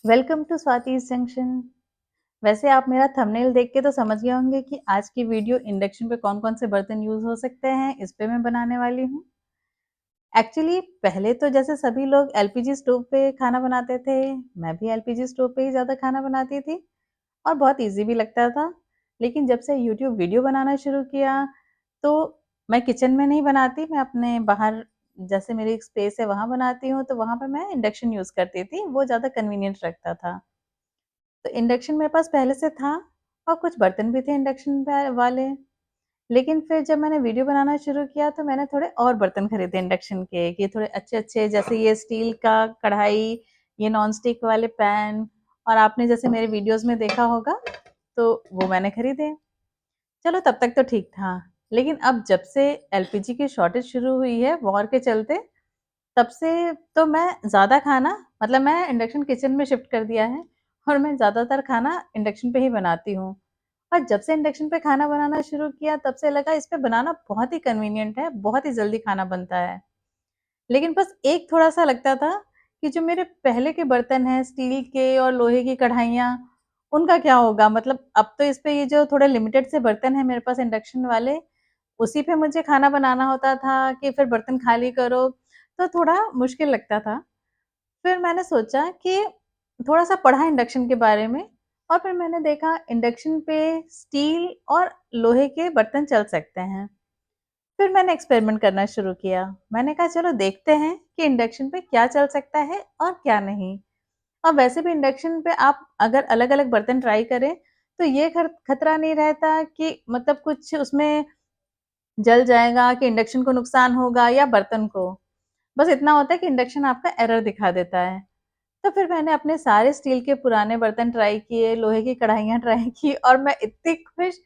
Welcome to स्वाति's junction. वैसे आप मेरा थंबनेल देख के तो समझ गए होंगे कि आज की वीडियो इंडक्शन पे कौन-कौन से बर्तन यूज़ हो सकते हैं, इस पे मैं बनाने वाली हूँ। एक्चुअली पहले तो जैसे सभी लोग एलपीजी स्टोव पे खाना बनाते थे, मैं भी एलपीजी स्टोव पे ही ज़्यादा खाना बनाती थी और बहुत ईज़ी भी लगता था। लेकिन जब से यूट्यूब वीडियो बनाना शुरू किया, तो मैं किचन में नहीं बनाती, मैं अपने बाहर जैसे मेरी एक स्पेस है वहाँ बनाती हूँ, तो वहाँ पे मैं इंडक्शन यूज़ करती थी, वो ज़्यादा कन्वीनिएंट लगता था। तो इंडक्शन मेरे पास पहले से था और कुछ बर्तन भी थे इंडक्शन वाले। लेकिन फिर जब मैंने वीडियो बनाना शुरू किया तो मैंने थोड़े और बर्तन खरीदे इंडक्शन के कि थोड़े अच्छे-अच्छे जैसे ये स्टील का कढ़ाई, ये नॉन स्टिक वाले पैन और आपने जैसे मेरे वीडियोज़ में देखा होगा तो वो मैंने खरीदे। चलो तब तक तो ठीक था। लेकिन अब जब से एलपीजी की शॉर्टेज शुरू हुई है वॉर के चलते, तब से तो मैं ज़्यादा खाना मतलब मैं इंडक्शन किचन में शिफ्ट कर दिया है और मैं ज़्यादातर खाना इंडक्शन पे ही बनाती हूँ। और जब से इंडक्शन पे खाना बनाना शुरू किया तब से लगा इस पे बनाना बहुत ही कन्वीनिएंट है, बहुत ही जल्दी खाना बनता है। लेकिन बस एक थोड़ा-सा लगता था कि जो मेरे पहले के बर्तन हैं स्टील के और लोहे की कढ़ाइयाँ, उनका क्या होगा? मतलब अब तो इस पे ये जो थोड़े लिमिटेड से बर्तन हैं मेरे पास इंडक्शन वाले, उसी पे मुझे खाना बनाना होता था कि फिर बर्तन खाली करो, तो थोड़ा मुश्किल लगता था। फिर मैंने सोचा कि थोड़ा-सा पढ़ा इंडक्शन के बारे में और फिर मैंने देखा इंडक्शन पे स्टील और लोहे के बर्तन चल सकते हैं। फिर मैंने एक्सपेरिमेंट करना शुरू किया। मैंने कहा चलो देखते हैं कि इंडक्शन पे क्या चल सकता है और क्या नहीं। और वैसे भी इंडक्शन पे आप अगर अलग-अलग बर्तन ट्राई करें, तो ये खतरा नहीं रहता कि मतलब कुछ उसमें जल जाएगा कि इंडक्शन को नुकसान होगा या बर्तन को। बस इतना होता है कि इंडक्शन आपका एरर दिखा देता है। तो फिर मैंने अपने सारे स्टील के पुराने बर्तन ट्राई किए, लोहे की कढ़ाइयाँ ट्राई की और मैं इतनी खुश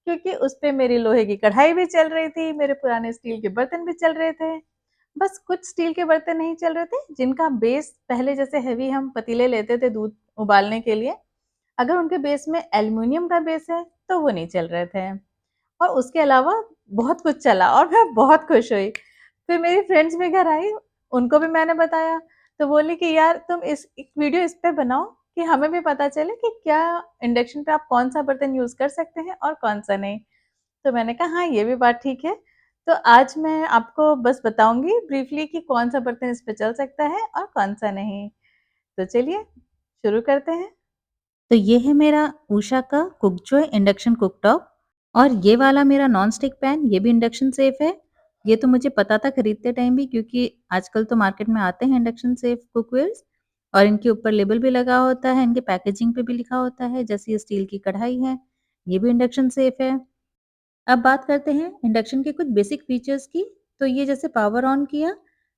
क्योंकि उसपे मेरी लोहे की कढ़ाई भी चल रही थी, मेरे पुराने स्टील के बर्तन भी चल रहे थे। बस कुछ स्टील के बर्तन नहीं चल रहे थे, जिनका बेस पहले जैसे हेवी हम पतीले लेते थे दूध उबालने के लिए, अगर उनके बेस में एल्युमीनियम का बेस है, तो वो नहीं चल रहे थे। और उसके अलावा बहुत कुछ चला और मैं बहुत खुश हुई। फिर मेरी फ्रेंड्स भी घर आई, उनको भी मैंने बताया, तो बोली कि यार तुम इस एक वीडियो इस पे बनाओ कि हमें भी पता चले कि क्या इंडक्शन पे आप कौन-सा बर्तन यूज़ कर सकते हैं और कौन-सा नहीं। तो मैंने कहा हाँ, ये भी बात ठीक है। तो आज मैं आपको बस बताऊँगी ब्रीफली कि कौन-सा बर्तन इस पे चल सकता है और कौन-सा नहीं। तो चलिए शुरू करते हैं। तो ये है मेरा उषा का कुकजॉय इंडक्शन कुकटॉप और ये वाला मेरा नॉन स्टिक पैन, ये भी इंडक्शन सेफ है। ये तो मुझे पता था खरीदते टाइम भी क्योंकि आजकल तो मार्केट में आते हैं इंडक्शन सेफ कुकवेयर्स और इनके ऊपर लेबल भी लगा होता है, इनके पैकेजिंग पे भी लिखा होता है। जैसे ये स्टील की कढ़ाई है, ये भी इंडक्शन सेफ है। अब बात करते हैं इंडक्शन के कुछ बेसिक फीचर्स की। तो ये जैसे पावर ऑन किया,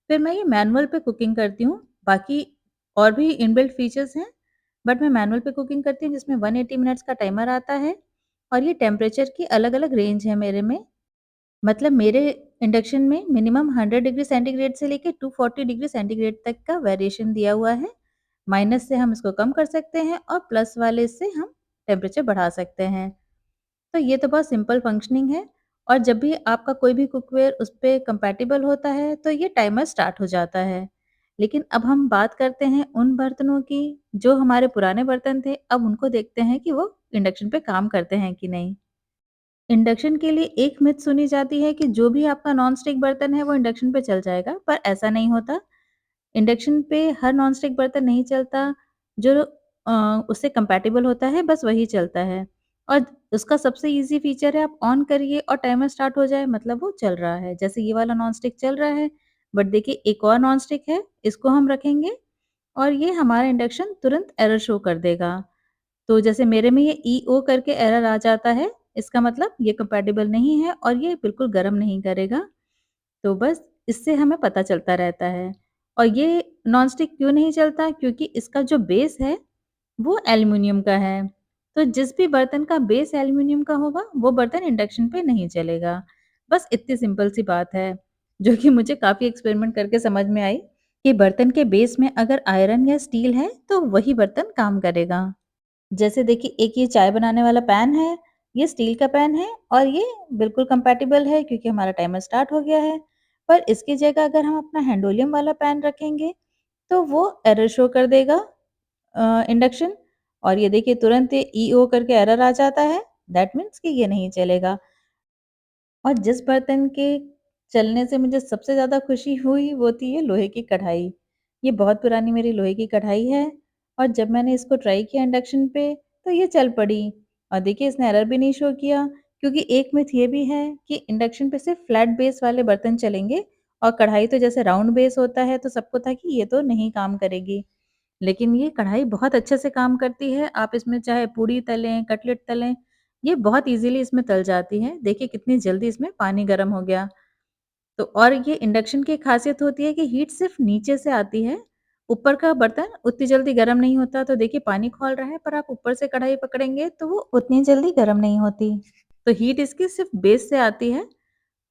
फिर मैं ये मैनुअल पे कुकिंग करती हूँ। बाकी और भी इनबिल्ट फीचर्स हैं, बट मैं मैनुअल पे कुकिंग करती हूँ जिसमें 180 मिनट्स का टाइमर आता है और ये टेम्परेचर की अलग-अलग रेंज है मेरे में। मतलब मेरे इंडक्शन में मिनिमम 100 डिग्री सेंटीग्रेड से लेके 240 डिग्री सेंटीग्रेड तक का वेरिएशन दिया हुआ है। माइनस से हम इसको कम कर सकते हैं और प्लस वाले से हम टेम्परेचर बढ़ा सकते हैं। तो ये तो बहुत सिंपल फंक्शनिंग है और जब भी आपका कोई भी कुकवेयर उस पे कंपैटिबल होता है, तो ये टाइमर स्टार्ट हो जाता है। लेकिन अब हम बात करते हैं उन बर्तनों की, जो हमारे पुराने बर्तन थे, अब उनको देखते हैं कि वो इंडक्शन पे काम करते हैं कि नहीं। इंडक्शन के लिए एक मिथ सुनी जाती है कि जो भी आपका नॉन स्टिक बर्तन है, वो इंडक्शन पे चल जाएगा, पर ऐसा नहीं होता। इंडक्शन पे हर नॉन स्टिक बर्तन नहीं चलता, जो उससे कंपैटिबल होता है बस वही चलता है। और उसका सबसे ईज़ी फीचर है आप ऑन करिए और टाइमर स्टार्ट हो जाए मतलब वो चल रहा है। जैसे ये वाला नॉन स्टिक चल रहा है, बट देखिए एक और नॉन स्टिक है, इसको हम रखेंगे और ये हमारा इंडक्शन तुरंत एरर शो कर देगा। तो जैसे मेरे में ये ईओ करके एरर आ जाता है, इसका मतलब ये कंपैटिबल नहीं है और ये बिल्कुल गरम नहीं करेगा। तो बस इससे हमें पता चलता रहता है। और ये नॉनस्टिक क्यों नहीं चलता? क्योंकि इसका जो बेस है, वो एल्युमीनियम का है। तो जिस भी बर्तन का बेस एल्युमीनियम का होगा, वो बर्तन इंडक्शन पे नहीं चलेगा। बस इतनी सिंपल सी बात है, जो कि मुझे काफ़ी एक्सपेरिमेंट करके समझ में आई कि बर्तन के बेस में अगर आयरन या स्टील है, तो वही बर्तन काम करेगा। जैसे देखिए एक ये चाय बनाने वाला पैन है, ये स्टील का पैन है और ये बिल्कुल कंपैटिबल है क्योंकि हमारा टाइमर स्टार्ट हो गया है। पर इसकी जगह अगर हम अपना हैंडोलियम वाला पैन रखेंगे, तो वो एरर शो कर देगा इंडक्शन और ये देखिए तुरंत ईओ करके एरर आ जाता है, दैट मीन्स कि ये नहीं चलेगा। और जिस बर्तन के चलने से मुझे सबसे ज़्यादा खुशी हुई वो थी ये लोहे की कढ़ाई। ये बहुत पुरानी मेरी लोहे की कढ़ाई है और जब मैंने इसको ट्राई किया इंडक्शन पे तो ये चल पड़ी और देखिए इसने एरर भी नहीं शो किया क्योंकि एक मिथ ये भी है कि इंडक्शन पे सिर्फ फ्लैट बेस वाले बर्तन चलेंगे और कढ़ाई तो जैसे राउंड बेस होता है तो सबको था कि ये तो नहीं काम करेगी। लेकिन ये कढ़ाई बहुत अच्छे से काम करती है, आप इसमें चाहे पूड़ी तलें, कटलेट तलें, ये बहुत ईज़िली इसमें तल जाती है। देखिए कितनी जल्दी इसमें पानी गरम हो गया। तो और ये इंडक्शन की ख़ासियत होती है कि हीट सिर्फ़ नीचे से आती है, ऊपर का बर्तन उतनी जल्दी गरम नहीं होता। तो देखिए पानी खौल रहा है पर आप ऊपर से कढ़ाई पकड़ेंगे तो वो उतनी जल्दी गरम नहीं होती। तो हीट इसकी सिर्फ़ बेस से आती है,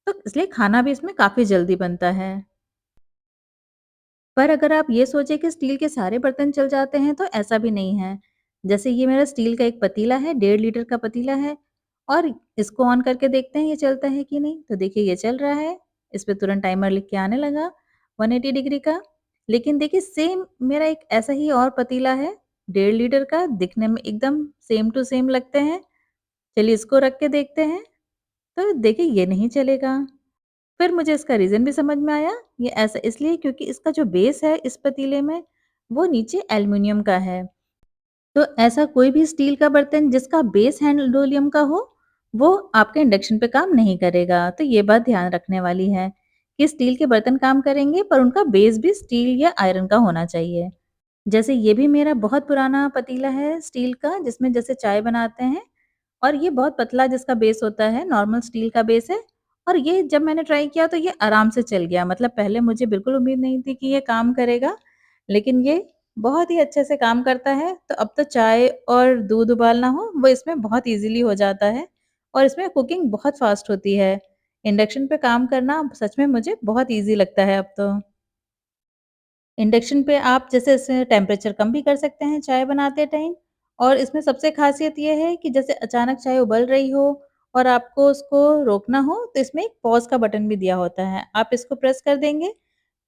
तो इसलिए खाना भी इसमें काफ़ी जल्दी बनता है। पर अगर आप ये सोचें कि स्टील के सारे बर्तन चल जाते हैं तो ऐसा भी नहीं है। जैसे ये मेरा स्टील का एक पतीला है, 1.5 लीटर का पतीला है और इसको ऑन करके देखते हैं ये चलता है कि नहीं? तो देखिए ये चल रहा है, इस पे तुरंत टाइमर लिख के आने लगा 180 डिग्री का। लेकिन देखिए सेम मेरा एक ऐसा ही और पतीला है, 1.5 लीटर का, दिखने में एकदम सेम टू सेम लगते हैं। चलिए इसको रख के देखते हैं, तो देखिए ये नहीं चलेगा। फिर मुझे इसका रीज़न भी समझ में आया, ये ऐसा इसलिए क्योंकि इसका जो बेस है इस पतीले में, वो नीचे एल्युमिनियम का है। तो ऐसा कोई भी स्टील का बर्तन जिसका बेस हैंडोलियम का हो, वो आपके इंडक्शन पे काम नहीं करेगा। तो ये बात ध्यान रखने वाली है कि स्टील के बर्तन काम करेंगे पर उनका बेस भी स्टील या आयरन का होना चाहिए। जैसे ये भी मेरा बहुत पुराना पतीला है स्टील का जिसमें जैसे चाय बनाते हैं और ये बहुत पतला जिसका बेस होता है, नॉर्मल स्टील का बेस है और ये जब मैंने ट्राई किया तो ये आराम से चल गया। मतलब पहले मुझे बिल्कुल उम्मीद नहीं थी कि ये काम करेगा, लेकिन ये बहुत ही अच्छे से काम करता है। तो अब तो चाय और दूध उबालना हो, वो इसमें बहुत ईज़िली हो जाता है और इसमें कुकिंग बहुत फ़ास्ट होती है। इंडक्शन पे काम करना सच में मुझे बहुत ईज़ी लगता है अब तो। इंडक्शन पे आप जैसे इसमें टेम्परेचर कम भी कर सकते हैं चाय बनाते टाइम और इसमें सबसे ख़ासियत ये है कि जैसे अचानक चाय उबल रही हो और आपको उसको रोकना हो तो इसमें एक पॉज़ का बटन भी दिया होता है। आप इसको प्रेस कर देंगे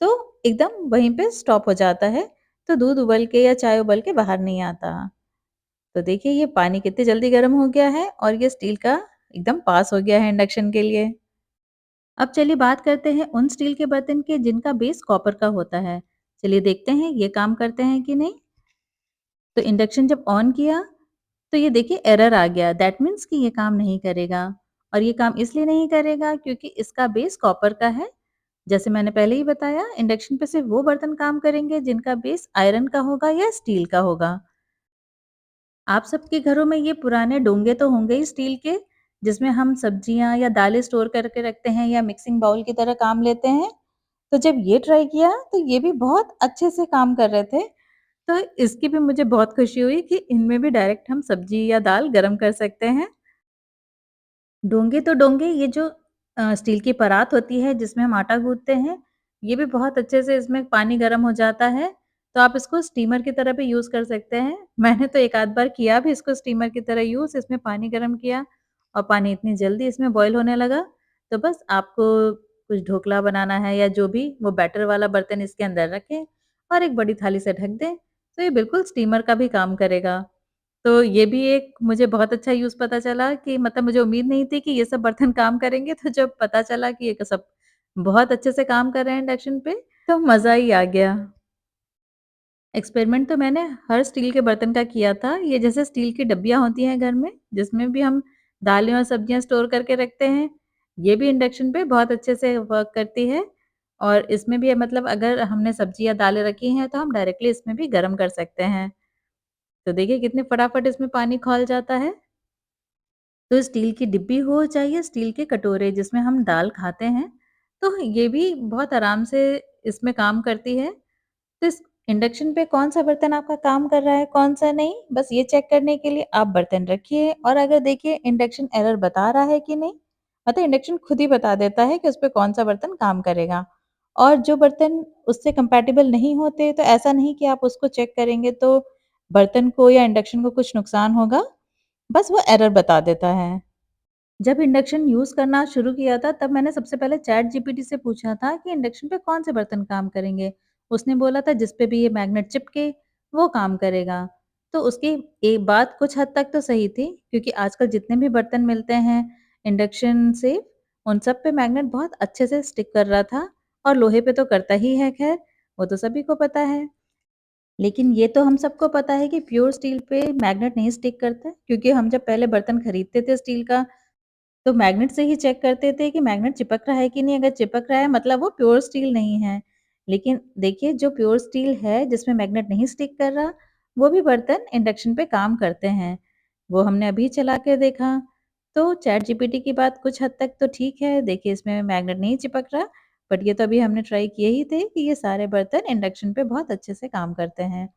तो एकदम वहीं पे स्टॉप हो जाता है, तो दूध उबल के या चाय उबल के बाहर नहीं आता। तो देखिए ये पानी कितनी जल्दी गर्म हो गया है और ये स्टील का एकदम पास हो गया है इंडक्शन के लिए। अब चलिए बात करते हैं उन स्टील के बर्तन के जिनका बेस कॉपर का होता है। चलिए देखते हैं ये काम करते हैं कि नहीं। तो इंडक्शन जब ऑन किया तो ये देखिए एरर आ गया, दैट मीन्स कि ये काम नहीं करेगा और ये काम इसलिए नहीं करेगा क्योंकि इसका बेस कॉपर का है। जैसे मैंने पहले ही बताया इंडक्शन पे सिर्फ वो बर्तन काम करेंगे जिनका बेस आयरन का होगा या स्टील का होगा। आप सबके घरों में ये पुराने डोंगे तो होंगे ही स्टील के, जिसमें हम सब्जियां या दालें स्टोर करके रखते हैं या मिक्सिंग बाउल की तरह काम लेते हैं। तो जब ये ट्राई किया तो ये भी बहुत अच्छे से काम कर रहे थे। तो इसकी भी मुझे बहुत खुशी हुई कि इनमें भी डायरेक्ट हम सब्जी या दाल गरम कर सकते हैं। डोंगे तो डोंगे, ये जो स्टील की परात होती है जिसमें हम आटा गूँथते हैं, ये भी बहुत अच्छे से इसमें पानी गरम हो जाता है, तो आप इसको स्टीमर की तरह भी यूज़ कर सकते हैं। मैंने तो एक आध बार किया भी इसको स्टीमर की तरह यूज़, इसमें पानी गरम किया और पानी इतनी जल्दी इसमें बॉयल होने लगा, तो बस आपको कुछ ढोकला बनाना है या जो भी, वो बैटर वाला बर्तन इसके अंदर रखें और एक बड़ी थाली से ढक दें, तो ये बिल्कुल स्टीमर का भी काम करेगा। तो ये भी एक मुझे बहुत अच्छा यूज़ पता चला कि मतलब मुझे उम्मीद नहीं थी कि ये सब बर्तन काम करेंगे, तो जब पता चला कि ये सब बहुत अच्छे से काम कर रहे हैं इंडक्शन पे, तो मज़ा ही आ गया। एक्सपेरिमेंट तो मैंने हर स्टील के बर्तन का किया था। ये जैसे स्टील की डब्बियाँ होती हैं घर में, जिसमें भी हम दालें और सब्जियाँ स्टोर करके रखते हैं, ये भी इंडक्शन पे बहुत अच्छे से वर्क करती है और इसमें भी मतलब अगर हमने सब्ज़ी या दालें रखी हैं, तो हम डायरेक्टली इसमें भी गरम कर सकते हैं। तो देखिए कितने फटाफट इसमें पानी खौल जाता है। तो स्टील की डिब्बी हो चाहे स्टील के कटोरे जिसमें हम दाल खाते हैं, तो ये भी बहुत आराम से इसमें काम करती है। तो इस इंडक्शन पे कौन-सा बर्तन आपका काम कर रहा है, कौन-सा नहीं, बस ये चेक करने के लिए आप बर्तन रखिए और अगर देखिए इंडक्शन एरर बता रहा है कि नहीं, मतलब इंडक्शन खुद ही बता देता है कि उस पे कौन-सा बर्तन काम करेगा। और जो बर्तन उससे कंपैटिबल नहीं होते, तो ऐसा नहीं कि आप उसको चेक करेंगे तो बर्तन को या इंडक्शन को कुछ नुकसान होगा, बस वो एरर बता देता है। जब इंडक्शन यूज़ करना शुरू किया था, तब मैंने सबसे पहले चैट जीपीटी से पूछा था कि इंडक्शन पे कौन से बर्तन काम करेंगे। उसने बोला था जिस पे भी ये मैग्नेट चिपके, वो काम करेगा। तो उसकी एक बात कुछ हद तक तो सही थी, क्योंकि आजकल जितने भी बर्तन मिलते हैं इंडक्शन से, उन सब पे मैग्नेट बहुत अच्छे से स्टिक कर रहा था और लोहे पे तो करता ही है खैर, वो तो सभी को पता है। लेकिन ये तो हम सबको पता है कि प्योर स्टील पे मैग्नेट नहीं स्टिक करता, क्योंकि हम जब पहले बर्तन खरीदते थे स्टील का, तो मैग्नेट से ही चेक करते थे कि मैग्नेट चिपक रहा है कि नहीं, अगर चिपक रहा है मतलब वो प्योर स्टील नहीं है। लेकिन देखिए जो प्योर स्टील है जिसमें मैग्नेट नहीं स्टिक कर रहा, वो भी बर्तन इंडक्शन पे काम करते हैं। वो हमने अभी चला के देखा, तो चैट जीपीटी की बात कुछ हद तक तो ठीक है, देखिए इसमें मैग्नेट नहीं चिपक रहा, बट ये तो अभी हमने ट्राई किए ही थे कि ये सारे बर्तन इंडक्शन पे बहुत अच्छे से काम करते हैं।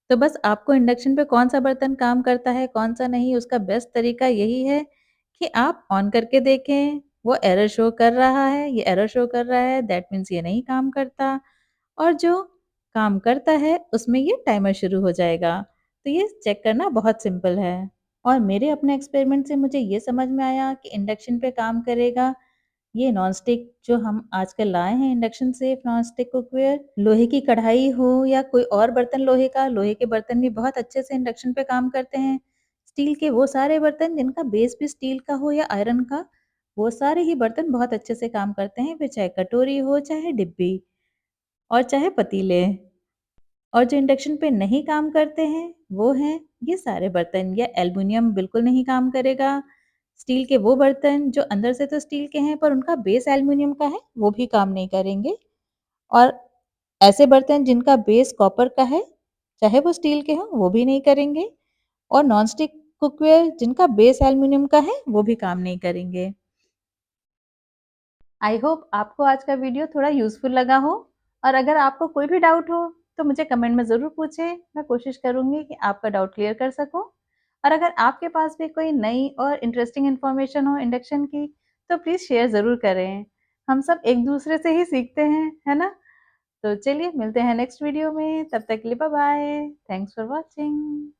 तो बस आपको इंडक्शन पे कौन-सा बर्तन काम करता है, कौन-सा नहीं, उसका बेस्ट तरीका यही है कि आप ऑन करके देखें, वो एरर शो कर रहा है, ये एरर शो कर रहा है, दैट मीन्स ये नहीं काम करता, और जो काम करता है, उसमें ये टाइमर शुरू हो जाएगा। तो ये चेक करना बहुत सिंपल है। और मेरे अपने एक्सपेरिमेंट से मुझे ये समझ में आया कि इंडक्शन पे काम करेगा ये नॉनस्टिक जो हम आजकल लाए हैं इंडक्शन सेफ नॉनस्टिक कुकवेयर, लोहे की कढ़ाई हो या कोई और बर्तन लोहे का, लोहे के बर्तन भी बहुत अच्छे से इंडक्शन पे काम करते हैं। स्टील के वो सारे बर्तन जिनका बेस भी स्टील का हो या आयरन का, वो सारे ही बर्तन बहुत अच्छे से काम करते हैं, फिर चाहे कटोरी हो, चाहे डिब्बी और चाहे पतीले। और जो इंडक्शन पे नहीं काम करते हैं, वो हैं ये सारे बर्तन, या एल्युमिनियम बिल्कुल नहीं काम करेगा, स्टील के वो बर्तन जो अंदर से तो स्टील के हैं पर उनका बेस एल्युमिनियम का है, वो भी काम नहीं करेंगे, और ऐसे बर्तन जिनका बेस कॉपर का है, चाहे वो स्टील के हों, वो भी नहीं करेंगे, और नॉन स्टिक कुकवेयर जिनका बेस एल्युमिनियम का है, वो भी काम नहीं करेंगे। आई होप आपको आज का वीडियो थोड़ा यूज़फुल लगा हो, और अगर आपको कोई भी डाउट हो तो मुझे कमेंट में ज़रूर पूछें, मैं कोशिश करूँगी कि आपका डाउट क्लियर कर सकूँ। और अगर आपके पास भी कोई नई और इंटरेस्टिंग इन्फॉर्मेशन हो इंडक्शन की, तो प्लीज़ शेयर ज़रूर करें। हम सब एक दूसरे से ही सीखते हैं, है ना? तो चलिए मिलते हैं नेक्स्ट वीडियो में, तब तक के लिए bye bye. Thanks for watching.